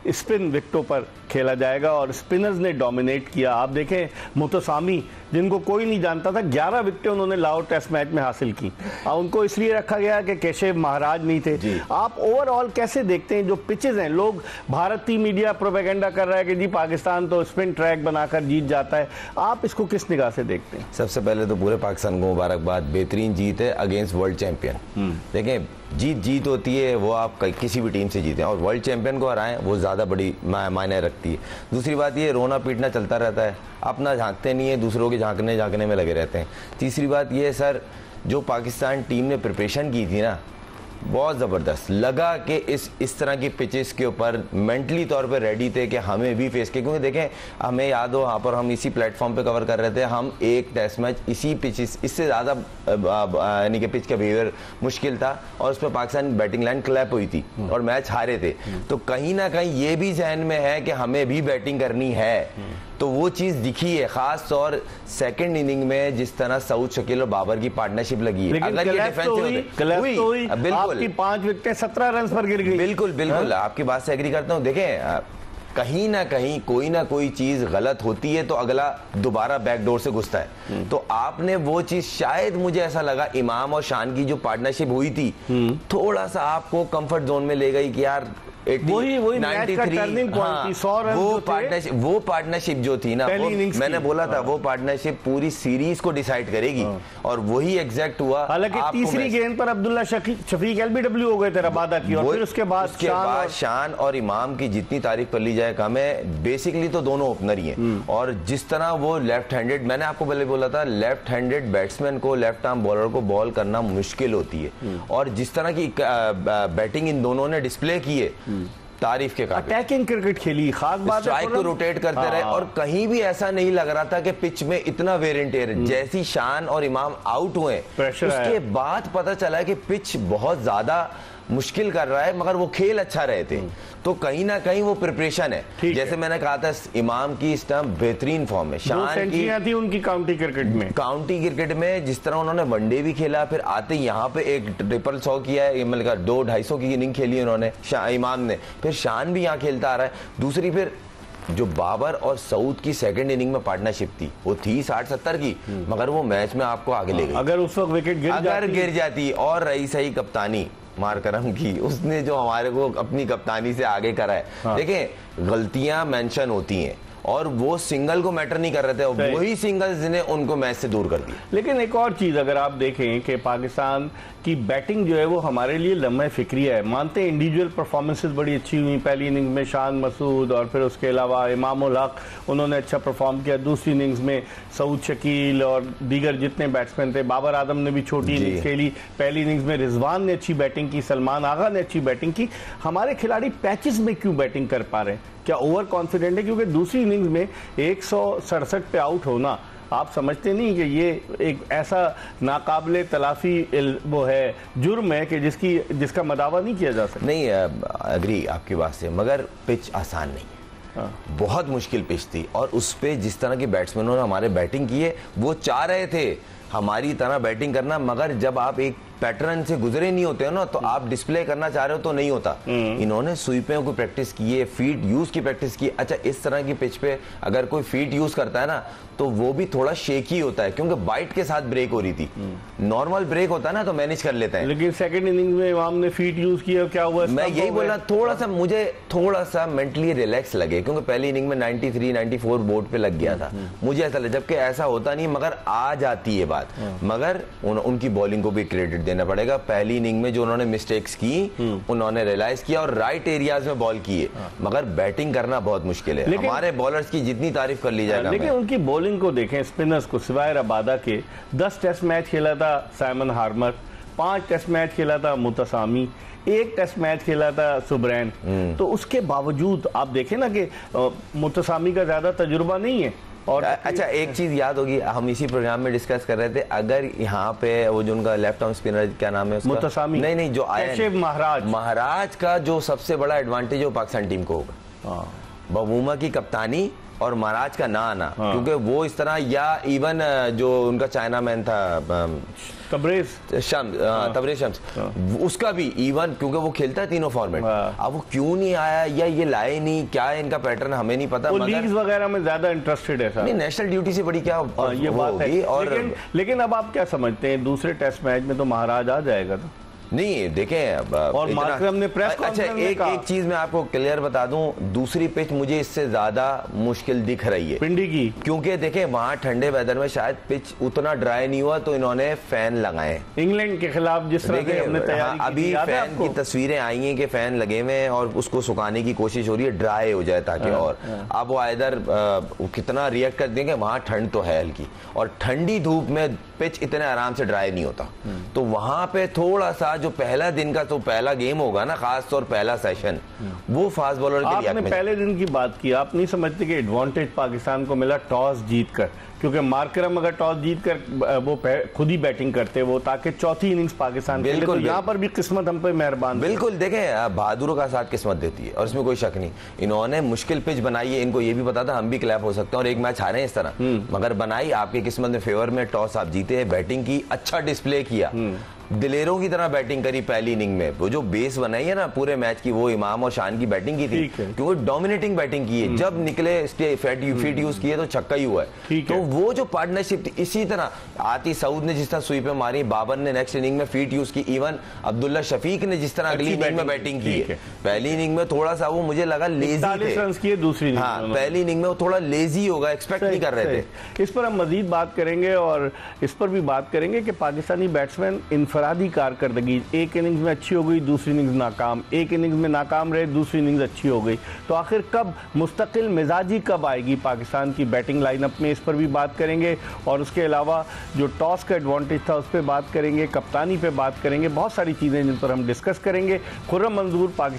Spin विकेटों पर खेला जाएगा और स्पिनर्स ने डोमिनेट किया। आप देखें मुतसामी, जिनको कोई नहीं जानता था, 11 विकेटें उन्होंने लाहौर टेस्ट मैच में हासिल की और उनको इसलिए रखा गया कि केशव महाराज नहीं थे। आप ओवरऑल कैसे देखते हैं जो पिचेस हैं? लोग भारतीय मीडिया प्रोपेगेंडा कर रहा है कि जी पाकिस्तान तो स्पिन ट्रैक बनाकर जीत जाता है, आप इसको किस निगाह से देखते हैं? सबसे पहले तो पूरे पाकिस्तान को मुबारकबाद, बेहतरीन जीत है अगेंस्ट वर्ल्ड चैंपियन। देखें जीत होती है वो आप किसी भी टीम से जीतें, और वर्ल्ड चैंपियन को हराएं वो ज़्यादा बड़ी मायने रखती है। दूसरी बात ये रोना पीटना चलता रहता है, अपना झांकते नहीं है, दूसरों के झांकने में लगे रहते हैं। तीसरी बात ये सर, जो पाकिस्तान टीम ने प्रिपरेशन की थी ना, बहुत ज़बरदस्त लगा कि इस तरह की पिचेस के ऊपर मेंटली तौर पे रेडी थे कि हमें भी फेस किया। क्योंकि देखें हमें याद हो, यहाँ पर हम इसी प्लेटफॉर्म पे कवर कर रहे थे, हम एक टेस्ट मैच इसी पिचेस, इससे ज़्यादा यानी कि पिच का बिहेवियर मुश्किल था और उस पर पाकिस्तान बैटिंग लाइन क्लैप हुई थी और मैच हारे थे। तो कहीं ना कहीं ये भी जहन में है कि हमें भी बैटिंग करनी है, तो वो चीज़ दिखी है। खास तौर सेकंड इनिंग में जिस तरह सऊद शकील और बाबर की पार्टनरशिप लगी है, अगर ये डिफेंस हुई, बिल्कुल आपकी 5 विकेटें 17 रन पर गिर गई। बिल्कुल आपकी बात से एग्री करता हूँ। देखें कहीं ना कहीं कोई ना कोई चीज गलत होती है तो अगला दोबारा बैकडोर से घुसता है। तो आपने वो चीज, शायद मुझे ऐसा लगा इमाम और शान की जो पार्टनरशिप हुई थी थोड़ा सा आपको कंफर्ट जोन में ले गई कि यार वही मैच का टर्निंग पॉइंट थी। 100 रन वो पार्टनरशिप जो थी ना, मैंने बोला था वो पार्टनरशिप पूरी सीरीज को डिसाइड करेगी और वही एग्जैक्ट हुआ। हालांकि तीसरी गेंद पर अब्दुल्ला शफीक एलबीडब्ल्यू हो गए थे रबादा की, और फिर उसके बाद शान और इमाम की जितनी तारीफ कर ली जाए कम है। बेसिकली तो दोनों ओपनर ही हैं और जिस तरह वो लेफ्ट हैंडेड, मैंने आपको पहले बोला था लेफ्ट हैंडेड बैट्समैन को लेफ्ट आर्म बॉलर को बॉल करना मुश्किल होती है, और जिस तरह की बैटिंग इन दोनों ने डिस्प्ले की है तारीफ के काबिल। अटैकिंग क्रिकेट खेली, खास बात है, स्ट्राइक को रोटेट करते रहे और कहीं भी ऐसा नहीं लग रहा था कि पिच में इतना वेयर एंड टेयर। जैसी शान और इमाम आउट हुए उसके बाद पता चला कि पिच बहुत ज्यादा मुश्किल कर रहा है, मगर वो खेल अच्छा रहे थे। तो कहीं ना कहीं वो प्रिपरेशन है। जैसे मैंने कहा था इमाम की इस टाइम बेहतरीन फॉर्म है, शान की थी उनकी काउंटी क्रिकेट में जिस तरह उन्होंने वनडे भी खेला, फिर आते यहाँ पे एक ट्रिपल 100 किया है, मतलब 200-250 की इनिंग खेली उन्होंने इमाम ने, फिर शान भी यहाँ खेलता आ रहा है। दूसरी फिर जो बाबर और सऊद की सेकंड इनिंग में पार्टनरशिप थी वो थी 60-70 की, मगर वो मैच में आपको आगे ले गई। अगर उस वक्त विकेट गिर जाती और रही सही कप्तानी मारकरम की, उसने जो हमारे को अपनी कप्तानी से आगे करा है। देखें गलतियां मेंशन होती हैं और वो सिंगल को मैटर नहीं कर रहे थे, वही सिंगल्स ने उनको मैच से दूर कर दिया। लेकिन एक और चीज अगर आप देखें कि पाकिस्तान की बैटिंग जो है वो हमारे लिए लम्हे फिक्रिया है। मानते हैं इंडिविजुअल परफॉर्मेंसेस बड़ी अच्छी हुई पहली इनिंग में, शान मसूद और फिर उसके अलावा इमाम उल हक उन्होंने अच्छा परफॉर्म किया। दूसरी इनिंग्स में सऊद शकील और दीगर जितने बैट्समैन थे, बाबर आदम ने भी छोटी इनिंग्स खेली। पहली इनिंग्स में रिजवान ने अच्छी बैटिंग की, सलमान आगा ने अच्छी बैटिंग की। हमारे खिलाड़ी पैचेस में क्यों बैटिंग कर पा रहे हैं? क्या ओवर कॉन्फिडेंट है? क्योंकि दूसरी इनिंग्स में 167 पे आउट होना, आप समझते नहीं कि ये एक ऐसा नाकाबिले तलाफी वो है, जुर्म है कि जिसका मदावा नहीं किया जा सकता? नहीं, अग्री आपकी बात से, मगर पिच आसान नहीं है। बहुत मुश्किल पिच थी और उस पे जिस तरह के बैट्समैनों ने हमारे बैटिंग की है वो चाह रहे थे हमारी तरह बैटिंग करना, मगर जब आप एक पैटर्न से गुजरे नहीं होते हो ना, तो आप डिस्प्ले करना चाह रहे हो तो नहीं होता। इन्होंने स्वीपों की प्रैक्टिस की है, फीट यूज की प्रैक्टिस की। अच्छा, इस तरह की पिच पे अगर कोई फीट यूज करता है ना तो वो भी थोड़ा शेकी होता है, क्योंकि बाइट के साथ ब्रेक हो रही थी। नॉर्मल ब्रेक होता है ना तो मैनेज कर लेते हैं, लेकिन सेकंड इनिंग में इमाम ने फीट यूज किया, क्या हुआ? मैं यही बोला, थोड़ा सा मुझे थोड़ा सा मेंटली रिलैक्स लगे, क्योंकि पहली इनिंग में 93-94 बोर्ड पे लग गया था, मुझे ऐसा लगा, जबकि ऐसा होता नहीं, मगर आ जाती है बात। मगर उनकी बॉलिंग को भी क्रेडिट देना पड़ेगा। पहली इनिंग में जो उन्होंने मिस्टेक्स की उन्होंने रियलाइज किया और राइट एरियाज में बॉल किए, मगर बैटिंग करना बहुत मुश्किल है। हमारे बॉलर्स की जितनी तारीफ कर ली जाएगा, लेकिन उनकी बॉलिंग को देखें, स्पिनर्स को, सिवाय रबादा के 10 टेस्ट मैच खेला था साइमन हार्मर, 5 टेस्ट मैच खेला था मुतसामी, 1 टेस्ट मैच खेला था सुब्रैन। तो उसके बावजूद आप देखें ना कि मुतसामी का ज्यादा तजुर्बा नहीं है। और अच्छा, एक चीज याद होगी, हम इसी प्रोग्राम में डिस्कस कर रहे थे, अगर यहाँ पे वो जो उनका लेफ्ट आर्म स्पिनर, क्या नाम है उसका? मुतसामी नहीं, जो आया महाराज का जो सबसे बड़ा एडवांटेज वो पाकिस्तान टीम को होगा। बबूमा की कप्तानी और महाराज का ना आना, क्योंकि वो इस तरह, या इवन जो उनका चाइना मैन था तबरेज शम्स, उसका भी इवन, क्योंकि वो खेलता है तीनों फॉर्मेट, अब वो क्यों नहीं आया या ये लाए नहीं, क्या है इनका पैटर्न हमें नहीं पता। लीग्स वगैरह में ज्यादा इंटरेस्टेड है नहीं, नेशनल ड्यूटी से बड़ी क्या ये बात है। और लेकिन अब आप क्या समझते हैं, दूसरे टेस्ट मैच में तो महाराज आ जाएगा? तो नहीं, देखें, और मार्करम ने प्रेस कॉन्फ्रेंस में एक चीज मैं आपको क्लियर बता दूं, दूसरी पिच मुझे इससे ज्यादा मुश्किल दिख रही है पिंडी की, क्योंकि देखें वहां ठंडे वेदर में शायद पिच उतना ड्राई नहीं हुआ, तो इन्होंने फैन लगाए इंग्लैंड के खिलाफ जिस तरह से हमने तैयारी की। अभी फैन की तस्वीरें आई हैं कि फैन लगे हुए हैं और उसको सुखाने की कोशिश हो रही है, ड्राई हो जाए ताकि। और अब वो इधर कितना रिएक्ट कर देंगे, वहां ठंड तो है हल्की, और ठंडी धूप में पिच इतने आराम से ड्राई नहीं होता, तो वहां पे थोड़ा सा जो पहला दिन का तो पहला गेम होगा ना, खास तौर पहला सेशन, वो फास्ट बॉलर के लिए। आपने पहले दिन की बात की, आप नहीं समझते कि एडवांटेज पाकिस्तान को मिला टॉस जीतकर? क्योंकि मार्करम अगर टॉस जीतकर वो खुद ही बैटिंग करते वो, ताकि चौथी इनिंग्स पाकिस्तान के लिए, तो यहाँ पर भी किस्मत हम पे मेहरबान। बिल्कुल, देखें बहादुरों का साथ किस्मत देती है और इसमें कोई शक नहीं। इन्होंने मुश्किल पिच बनाई है, इनको ये भी पता था हम भी क्लैप हो सकते हैं और एक मैच हारे हैं इस तरह, मगर बनाई आपकी किस्मत में फेवर में, टॉस आप जीते, बैटिंग की, अच्छा डिस्प्ले किया, दिलेरों की तरह बैटिंग करी पहली इनिंग में। वो जो बेस बनाई है ना पूरे मैच की, वो इमाम और शान की बैटिंग की थी, क्योंकि डोमिनेटिंग बैटिंग की है, जब निकले फीट यूज किए तो छक्का ही हुआ है। तो वो जो पार्टनरशिप थी, इसी तरह आती सऊद ने जिस तरह स्वीप में मारी, बाबर ने नेक्स्ट इनिंग में फीट यूज की, इवन अब्दुल्ला शफीक ने जिस तरह अगली इनिंग में बैटिंग की है। पहली इनिंग में थोड़ा सा वो मुझे लगा लेजी थे, दूसरी पहली इनिंग में वो थोड़ा लेजी होगा, एक्सपेक्ट नहीं कर रहे थे। इस पर हम मजीद बात करेंगे और इस पर भी बात करेंगे कि पाकिस्तानी बैट्समैन इंफरादी कारकर्दगी, एक इनिंग्स में अच्छी हो गई, दूसरी इनिंग्स नाकाम, एक इनिंग्स में नाकाम रहे, दूसरी इनिंग्स अच्छी हो गई, तो आखिर कब मुस्तकिल मिजाजी कब आएगी पाकिस्तान की बैटिंग लाइनअप में, इस पर भी बात करेंगे। और उसके अलावा जो टॉस का एडवांटेज था उस पर बात करेंगे, कप्तानी पे बात करेंगे, बहुत सारी चीज़ें जिन पर हम डिस्कस करेंगे। खुर्रम मंजूर पाकिस्तान